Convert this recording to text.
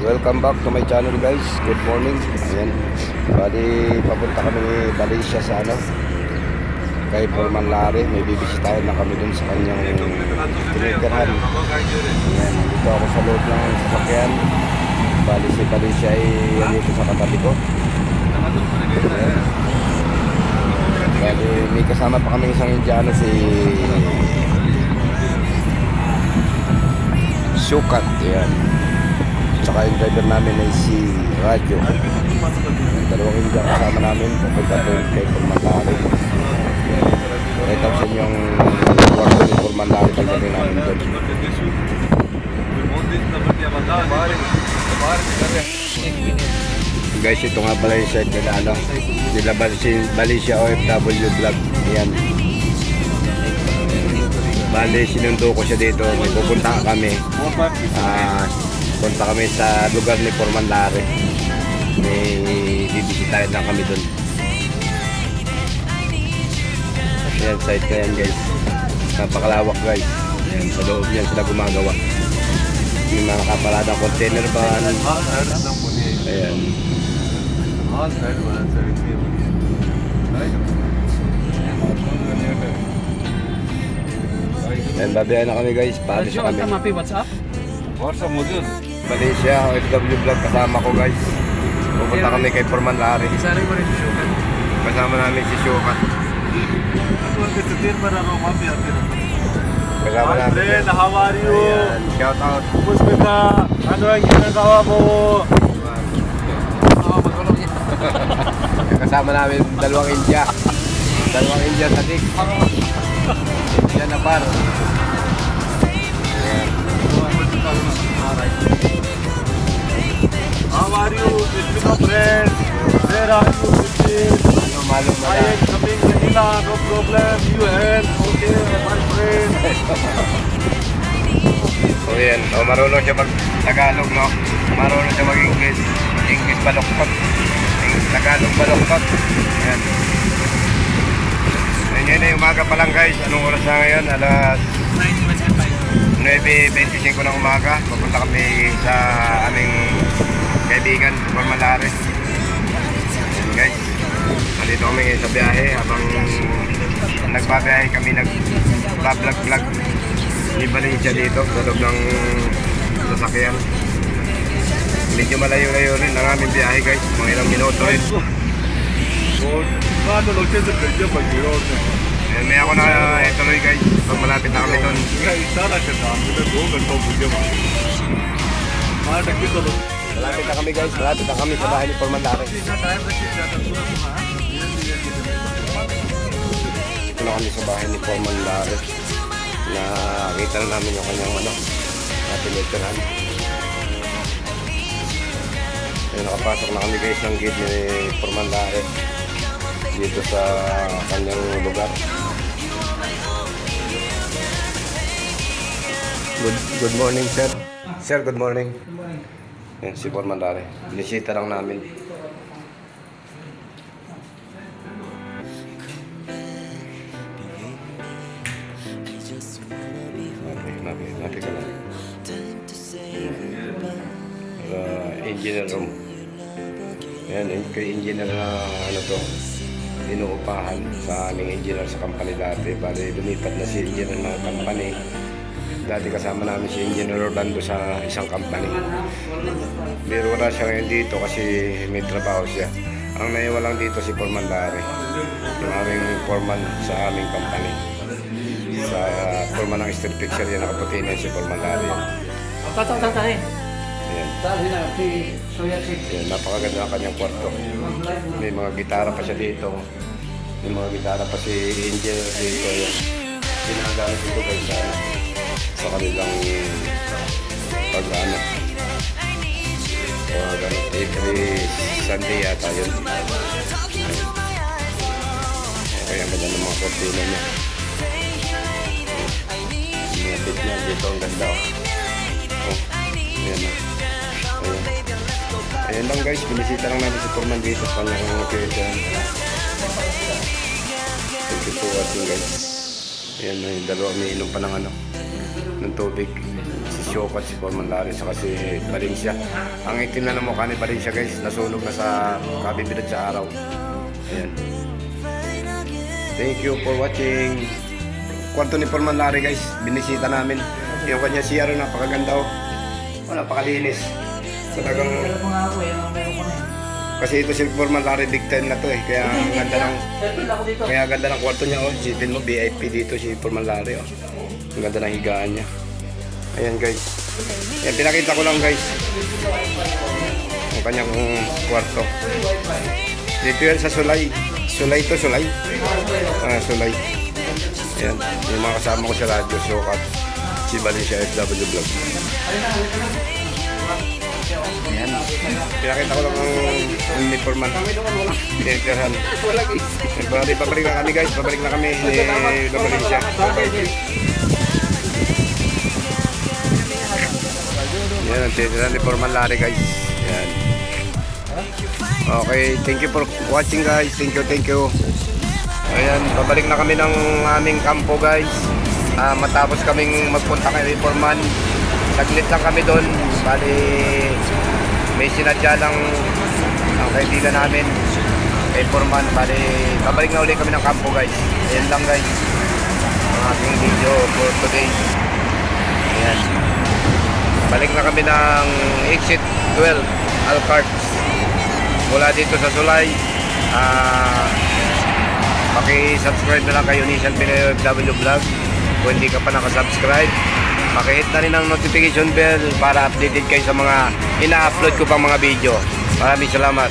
Welcome back to my channel guys. Good morning. Ayan. Bali, papunta kami ni Valencia sa kay Forman Larry. May bibisitahin na kami dun sa kanyang tinitirahan. Ayan. Dito ako sa loob ng sasakyan. Bali, si Valencia ay dito sa katabi ko. Ayan. Bali, may kasama pa kami isang Indiano, si Sukat. Ayan. Saka yung driver namin ay si Radyo. Dalawang Indian kasama namin. Pupunta doon kay Forman Larry. Ito sa inyong kwarto ni Forman Larry. Pagdating namin doon. Guys, ito nga pala yung site nila, nila Valencia OFW vlog. Ayan. Bali, sinundo ko siya dito. May pupunta kami. Punta kami sa lugar ni Forman Larry. May bibisitahin lang kami dun. Ayan, site na yan guys. Napakalawak guys. Ayan, sa loob yan sila gumagawa. May mga kapaladang container van. Ayan. Ayan, babiyahin na kami guys. Paano sa kami? WhatsApp? WhatsApp mo dun. Valencia OFW vlog, kasama ko guys. Pupunta kami kay Forman Larry. Isari mo rin si Shukat. Kasama namin si Shukat. Kasama namin. Friend, how are you? Ayan, shout out. Kumusta? Ano ang ginagawa mo? Kasama namin dalawang India. Dalawang India sa dik. India na par. Ayan. How are you? Filipino friend? Where are you? Malum I am coming Manila, no problem. You and okay, my friend. So yan, marunong siya mag-Tagalog, no? Marunong siya mag-English. English baloktot. Tagalog baloktot. Ayan. Ngayon ay umaga pa lang guys. Anong oras na ngayon? Alas 9:25 ng umaga. Pupunta kami sa aming kaibigan, Forman Larry. Guys, nandito kami ngayon sa biyahe. Habang nagbabiyahe kami, nag-vlog ni Valencia dito sa loob ng sasakyan. Medyo malayo-layo rin ang aming biyahe guys. Mga ilang minuto rin. May ako na ituloy guys. Pag malapit na kami doon. Malapit na kami guys. Malapit na kami sa bahay ni Forman Larry. Ito na kami sa bahay ni Forman Larry. Nakita na namin yung kanyang tinitirahan. Nakapasok na kami guys ng gate ni Forman Larry dito sa kanyang lugar. Good morning sir. Sir, good morning. Good morning. Yan, si Forman Larry. Binisita lang namin. Napi ka lang. Engineer room. Yan, kay engineer na inuupahan sa aming engineer sa company dati. Bali, lumipat na si engineer ng company. Dati kasama namin si Engineer Orlando sa isang company. Pero wala siya ngayon dito kasi may trabaho siya. Ang naiwan lang dito si Forman Larry, yung aming foreman sa aming company. Sa foreman ng steel fixture yan, nakaputi na si Forman Larry. Yan, napakaganda ang kanyang kwarto. May mga gitara pa siya dito. May mga gitara pa si Engineer dito. Yan. Ginagamit dito guys sa kanilang pag-ano o every Sunday yata yun. Kaya ang ganda ng mga kortina niya, mga bit niya dito, ang ganda ayan na. Ayan lang guys, binisita lang natin si Forman dito sa kanyang location. Thank you for watching guys. Ayan na yung dalawa, may inom pa ng tubig. si Shokat, si Foreman Larry, saka si Valencia. Ang itim na mukha ni Valencia guys, nasunog na sa kabibilad sa araw. Ayan. Thank you for watching. Kwarto ni Foreman Larry guys, binisita namin. Yung kanya CR, napakaganda oh. Napakalinis. Talagang... Kasi ito si Foreman Larry, big time na to eh. Kaya ganda ng kwarto niya oh. Isipin mo, VIP dito si Foreman Larry oh. Ang ganda ng higaan niya. Ayan guys. Ayan, pinakita ko lang guys. Ang kanyang kwarto. Dito yan sa Sulay. Sulay to, Sulay. Sulay. Ayan, yung mga kasama ko sa radyo, Shokat, si Valencia FW Vlog. Ayan, pinakita ko lang ang uniforman. Tinitirahan. Babalik na kami guys, babalik na kami ni Valencia. Ayan, ang tinitirahan ni Foreman Larry guys. Ayan. Okay, thank you for watching guys. Thank you. Ayan, babalik na kami ng aming kampo guys. Matapos kaming magpunta kay Foreman. Saglit lang kami doon. Bali, may sinadya lang ang kaibigan namin kay Foreman. Bali, babalik na ulit kami ng kampo guys. Ayan lang guys ang aking video for today. Ayan. Balik na kami ng exit 12 Alcart mula dito sa Sulay. Paki-subscribe na lang kayo ni Nissan Pinoy FW Vlog kung hindi ka pa nakasubscribe. Paki-hit na rin ang notification bell para updated kayo sa mga ina-upload ko pang mga video. Maraming salamat.